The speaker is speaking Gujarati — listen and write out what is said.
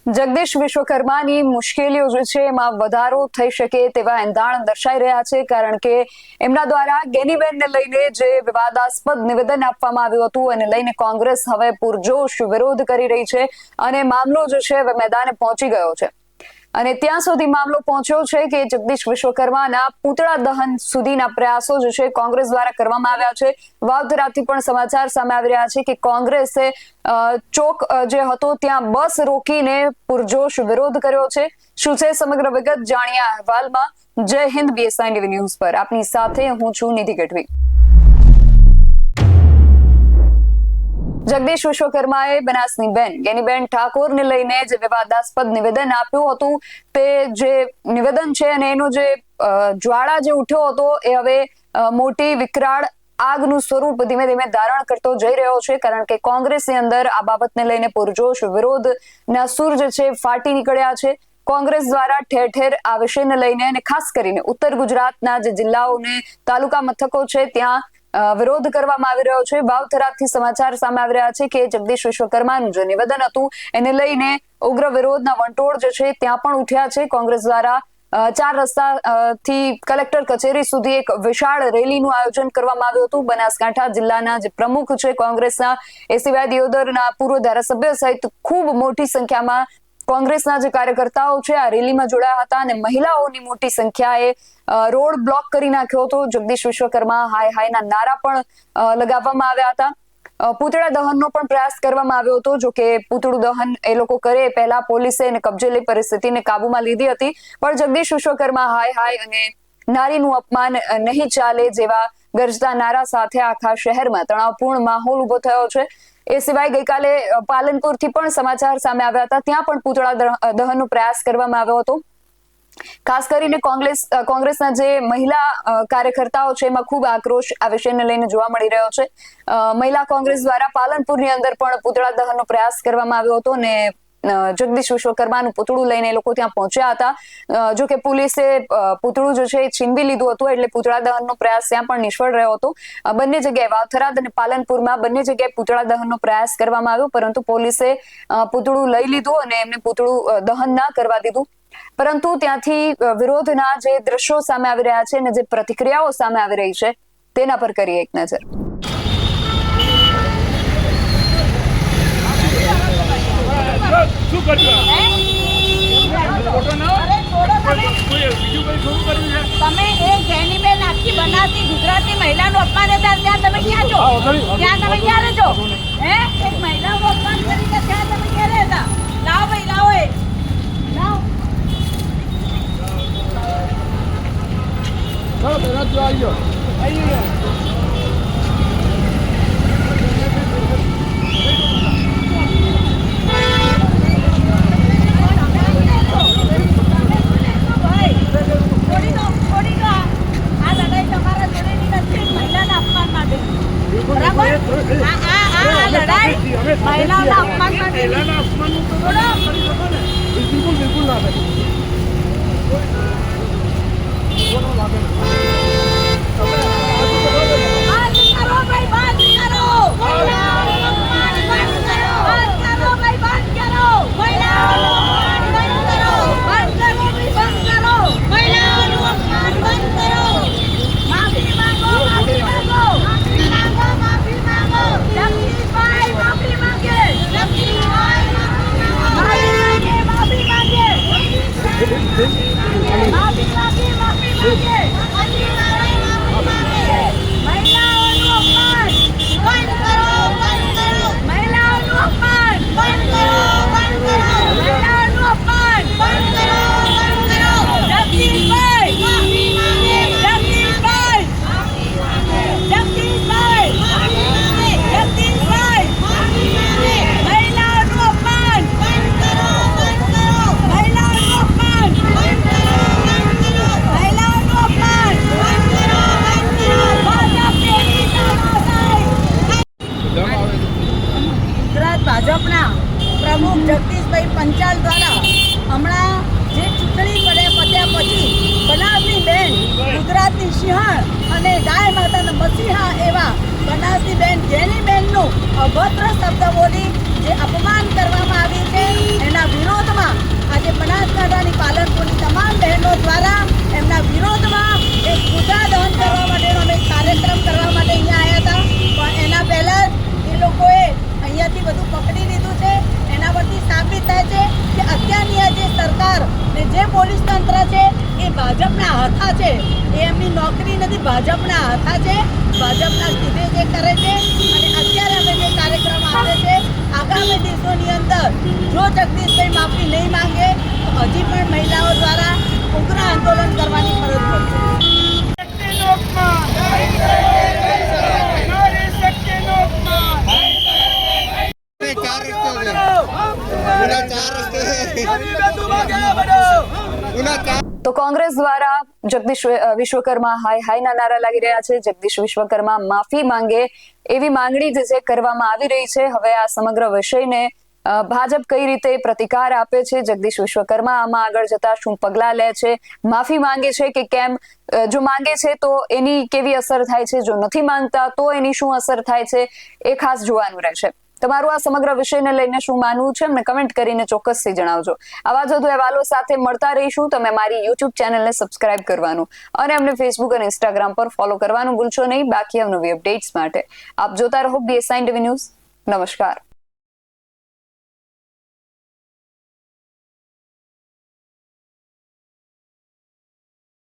જગદીશ વિશ્વકર્માની મુશ્કેલીઓ જે છે એમાં વધારો થઈ શકે તેવા એંધાણ દર્શાઈ રહ્યા છે, કારણ કે એમના દ્વારા ગેનીબેનને લઈને જે વિવાદાસ્પદ નિવેદન આપવામાં આવ્યું હતું એને લઈને કોંગ્રેસ હવે પૂરજોશ વિરોધ કરી રહી છે અને મામલો જે છે હવે મેદાને પહોંચી ગયો છે. અને ત્યાં સુધી મામલો પહોંચ્યો છે કે જગદીશ વિશ્વકર્માના પૂતળા દહન સુધીના પ્રયાસો જે છે કોંગ્રેસ દ્વારા કરવામાં આવ્યા છે. વાવથરાથી પણ સમાચાર સામે આવી રહ્યા છે કે કોંગ્રેસે ચોક જે હતો ત્યાં બસ રોકીને પુરજોશ વિરોધ કર્યો છે. શું છે સમગ્ર વિગત જાણીએ આ અહેવાલમાં. જય હિન્દ, BSI ટીવી ન્યૂઝ પર આપની સાથે હું છું નિધિ ગઢવી. જગદીશ વિશ્વકર્માએ બનાસની ગેનીબેન ઠાકોરને લઈને જે વિવાદાસ્પદ નિવેદન આપ્યું હતું તે જે નિવેદન છે અને એનો જે જ્વાળા જે ઉઠ્યો હતો એ હવે મોટી વિકરાળ આગનું સ્વરૂપ ધીમે ધીમે ધારણ કરતો જઈ રહ્યો છે, કારણ કે કોંગ્રેસની અંદર આ બાબતને લઈને પુરજોશ વિરોધના સૂર જે છે ફાટી નીકળ્યા છે. કોંગ્રેસ દ્વારા ઠેર ઠેર આ વિષયને લઈને અને ખાસ કરીને ઉત્તર ગુજરાતના જે જિલ્લાઓને તાલુકા મથકો છે ત્યાં વિરોધ કરવામાં આવી રહ્યો છે. વાવથરાથી સમાચાર સામે આવી રહ્યા છે કે જગદીશ વિશ્વકર્માનું જે નિવેદન હતું એને લઈને ઉગ્ર વિરોધના વંટોળ જે છે ત્યાં પણ ઉઠ્યા છે. કોંગ્રેસ દ્વારા 4 રસ્તાથી કલેક્ટર કચેરી સુધી એક વિશાળ રેલીનું આયોજન કરવામાં આવ્યું હતું. બનાસકાંઠા જિલ્લાના જે પ્રમુખ છે કોંગ્રેસના, એ સિવાય દિયોદરના પૂર્વ ધારાસભ્ય સહિત ખૂબ મોટી સંખ્યામાં કોંગ્રેસના જે કાર્યકર્તાઓ છે આ રેલીમાં જોડાયા હતા અને મહિલાઓની મોટી સંખ્યાએ રોડ બ્લોક કરી નાખ્યો હતો. જગદીશ વિશ્વકર્મા હાય હાયના નારા પણ લગાવવામાં આવ્યા હતા. પૂતળા દહનનો પણ પ્રયાસ કરવામાં આવ્યો હતો. જો કે પૂતળું દહન એ લોકો કરે પહેલા પોલીસે એને કબજે લઈ પરિસ્થિતિને કાબુમાં લીધી હતી, પણ જગદીશ વિશ્વકર્મા હાય હાય અને નારીનું અપમાન નહીં ચાલે જેવા ગરજતા નારા સાથે આખા શહેરમાં તણાવપૂર્ણ માહોલ ઉભો થયો છે. એ સિવાય ગઈકાલે પાલનપુરથી પણ સમાચાર સામે આવ્યા હતા, ત્યાં પણ પૂતળા દહનનો પ્રયાસ કરવામાં આવ્યો હતો. ખાસ કરીને કોંગ્રેસના જે મહિલા કાર્યકર્તાઓ છે એમાં ખૂબ આક્રોશ આ વિષયને લઈને જોવા મળી રહ્યો છે. મહિલા કોંગ્રેસ દ્વારા પાલનપુરની અંદર પણ પૂતળા દહનનો પ્રયાસ કરવામાં આવ્યો હતો અને જગદીશ વિશ્વકર્માનું પૂતળું લઈને લોકો ત્યાં પહોંચ્યા હતા. જો કે પોલીસે પૂતળું જે છે એ છીનવી લીધું હતું, એટલે પૂતળા દહનનો પ્રયાસ ત્યાં પણ નિષ્ફળ રહ્યો હતો. બંને જગ્યાએ વાવથરાદ અને પાલનપુરમાં બંને જગ્યાએ પૂતળા દહનનો પ્રયાસ કરવામાં આવ્યો, પરંતુ પોલીસે પૂતળું લઈ લીધું અને એમને પૂતળું દહન ના કરવા દીધું. પરંતુ ત્યાંથી વિરોધના જે દ્રશ્યો સામે આવી રહ્યા છે અને જે પ્રતિક્રિયાઓ સામે આવી રહી છે તેના પર કરીએ એક નજર. તમે એક ગેનીબેન આખી બનાસની ગુજરાતી મહિલાનું અપમાન હતા, ત્યાં તમે ક્યાં છો? ત્યાં તમે ક્યારે છો? એક મહિલાનું અપમાન કરીને ત્યાં તમે ક્યારે હતા? લાવો ભાઈ, લાવો એ લાવો. ચાલો પેલા જો આવી ગયો. મહિલાઓના અપમાન માટે બિલકુલ ના થાય. ભાજપના પ્રમુખ જગદીશભાઈ પંચાલ દ્વારા હમણાં જે ચૂંટણી પત્યા પછી બનાસની બેન, ગુજરાતની સિંહણ અને ગાય માતાના મસીહા એવા બનાસની બેન ગેનીબેનનું અભદ્ર શબ્દ બોલી જે અપમાન કરવામાં આવી છે, એના વિરોધમાં એ લોકોએ અહીંયાથી બધું પકડી લીધું છે. એના પરથી સાબિત થાય છે કે અત્યારની આ જે સરકાર ને જે પોલીસ તંત્ર છે એ ભાજપના હાથા છે. એ એમની નોકરી નથી, ભાજપના હાથા છે. ભાજપના કીધે જે કરે છે. અને અત્યારે અમે જે કાર્યક્રમ આવે છે, આગામી દિવસોની અંદર જો જગદીશભાઈ માફી નહીં માંગે તો હજી પણ મહિલાઓ દ્વારા ઉગ્ર આંદોલન કરવાની ફરજ પડશે. તો કોંગ્રેસ દ્વારા જગદીશ વિશ્વકર્મા હાયના નારા લાગી રહ્યા છે. જગદીશ વિશ્વકર્મા માફી માંગે એવી માંગણી જે કરવામાં આવી રહી છે. હવે આ સમગ્ર વિષયને ભાજપ કઈ રીતે પ્રતિકાર આપે છે, જગદીશ વિશ્વકર્મા આમાં આગળ જતા શું પગલા લે છે, માફી માંગે છે કે કેમ, જો માંગે છે તો એની કેવી અસર થાય છે, જો નથી માંગતા તો એની શું અસર થાય છે, એ ખાસ જોવાનું રહેશે. તમારું આ સમગ્ર વિષયને લઈને શું માનવું છે અમને કમેન્ટ કરીને ચોક્કસથી જણાવજો. આવા જ વધુ અહેવાલો સાથે મળતા રહીશું. તમે મારી યુટ્યુબ ચેનલને સબસ્ક્રાઇબ કરવાનું અને અમને ફેસબુક અને ઇન્સ્ટાગ્રામ પર ફોલો કરવાનું ભૂલશો નહીં. બાકી અવનવી અપડેટ્સ માટે આપ જોતા રહો BSI ટીવી ન્યૂઝ. નમસ્કાર.